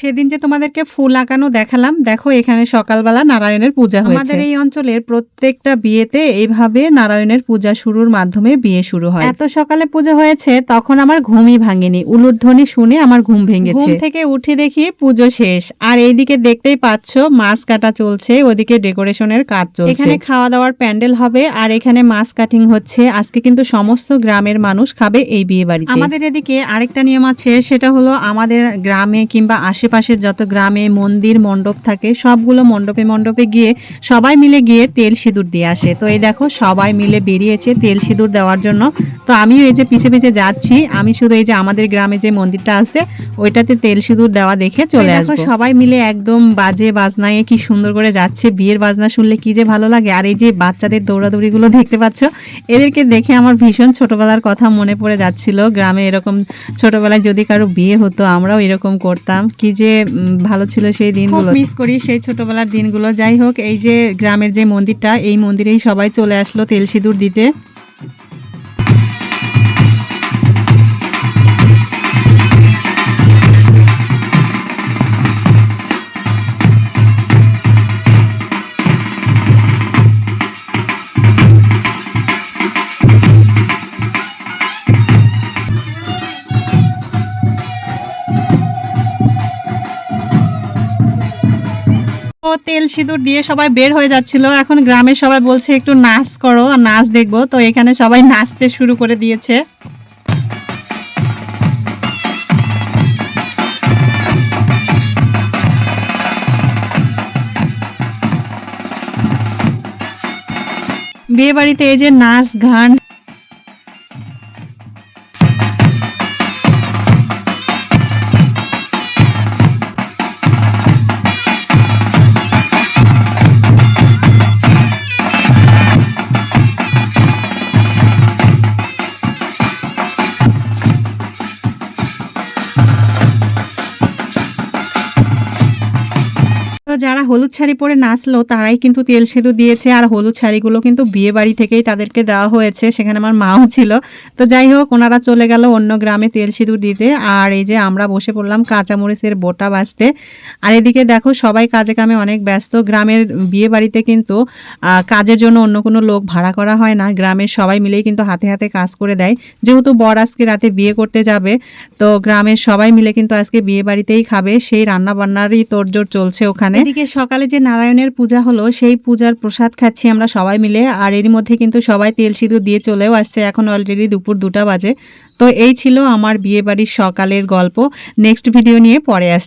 সেদিন যে তোমাদেরকে ফুল আঁকানো দেখালাম, দেখো এখানে সকালবেলা নারায়ণের পূজা হয়েছে। আমাদের এই অঞ্চলের প্রত্যেকটা বিয়েতে এইভাবে নারায়ণের পূজা শুরুর মাধ্যমে বিয়ে শুরু হয়। এত সকালে পূজা হয়েছে, তখন আমার ঘুমই ভাঙেনি। উলুধ্বনি শুনে আমার ঘুম ভেঙেছে। ঘুম থেকে উঠে দেখি পুজো শেষ, আর এইদিকে দেখতেই পাচ্ছ মাছ কাটা চলছে, ওদিকে ডেকোরেশনের কাজ চলছে। এখানে খাওয়া দাওয়ার প্যান্ডেল হবে, আর এখানে মাছ কাটিং হচ্ছে। আজকে কিন্তু সমস্ত গ্রামের মানুষ খাবে এই বিয়ে বাড়িতে। আমাদের এদিকে আরেকটা নিয়ম আছে, সেটা হলো আমাদের গ্রামে কিংবা আশেপাশের যত গ্রামে মন্দির মণ্ডপ থাকে, সবগুলো মণ্ডপে মণ্ডপে গিয়ে সবাই মিলে গিয়ে তেল সিঁদুর দিয়ে আসে। তো এই দেখো সবাই মিলে বেরিয়েছে তেল সিঁদুর দেওয়ার জন্য। তো আমিও এই যে পিছে পিছে যাচ্ছি, আমি শুধু এই যে আমাদের গ্রামে যে মন্দিরটা আছে ওইটাতে তেল সিঁদুর দেওয়া দেখে চলে আসবো। সবাই মিলে একদম বাজে বাজনায় কি সুন্দর করে যাচ্ছে। বিয়ের বাজনা শুনলে কি যে ভালো লাগে। আর এই যে বাচ্চাদের দৌড়াদৌড়ি গুলো দেখতে পাচ্ছ, এদেরকে দেখে আমার ভীষণ ছোটবেলার কথা মনে পড়ে যাচ্ছিল। গ্রামে এরকম ছোটবেলায় যদি কারো বিয়ে হতো আমরাও এরকম করতাম। কি যে ভালো ছিল সেই দিনগুলো, মিস করি সেই ছোটবেলার দিনগুলো। যাই হোক, এই যে গ্রামের যে মন্দিরটা, এই মন্দিরেই সবাই চলে আসলো তেল সিঁদুর দিতে। তেল সিঁদুর দিয়ে সবাই বের হয়ে যাচ্ছিল। এখন গ্রামের সবাই বলছে একটু নাচ করো, নাচ দেখবো। তো এখানে সবাই নাচতে শুরু করে দিয়েছে। বিয়ে বাড়িতে এই যে নাচ গান, যারা হলুদ শাড়ি পরে নাচলো তারাই কিন্তু তেল সিঁদুর দিয়েছে। আর হলুদ শাড়িগুলো কিন্তু বিয়ে বাড়ি থেকেই তাদেরকে দেওয়া হয়েছে, সেখানে আমার মাও ছিল। তো যাই হোক, ওনারা চলে গেল অন্য গ্রামে তেল সিঁদুর দিতে। আর এই যে আমরা বসে পড়লাম কাঁচামরিচের বোটা বাছতে। আর এদিকে দেখো সবাই কাজে কামে অনেক ব্যস্ত। গ্রামের বিয়ে বাড়িতে কিন্তু কাজের জন্য অন্য কোনো লোক ভাড়া করা হয় না, গ্রামের সবাই মিলেই কিন্তু হাতে হাতে কাজ করে দেয়। যেহেতু বর আজকে রাতে বিয়ে করতে যাবে, তো গ্রামের সবাই মিলে কিন্তু আজকে বিয়ে বাড়িতেই খাবে, সেই রান্না বান্নারই তোড়জোড় চলছে ওখানে। এদিকে সকালে যে নারায়ণের পূজা হলো, সেই পূজার প্রসাদ খাচ্ছি আমরা সবাই মিলে। আর এর মধ্যে কিন্তু সবাই তেল সিঁদুর দিয়ে চলেও আসছে। এখন অলরেডি দুপুর 2টা বাজে। তো এই ছিল আমার বিয়ে বাড়ির সকালের গল্প। নেক্সট ভিডিও নিয়ে পরে আসছে।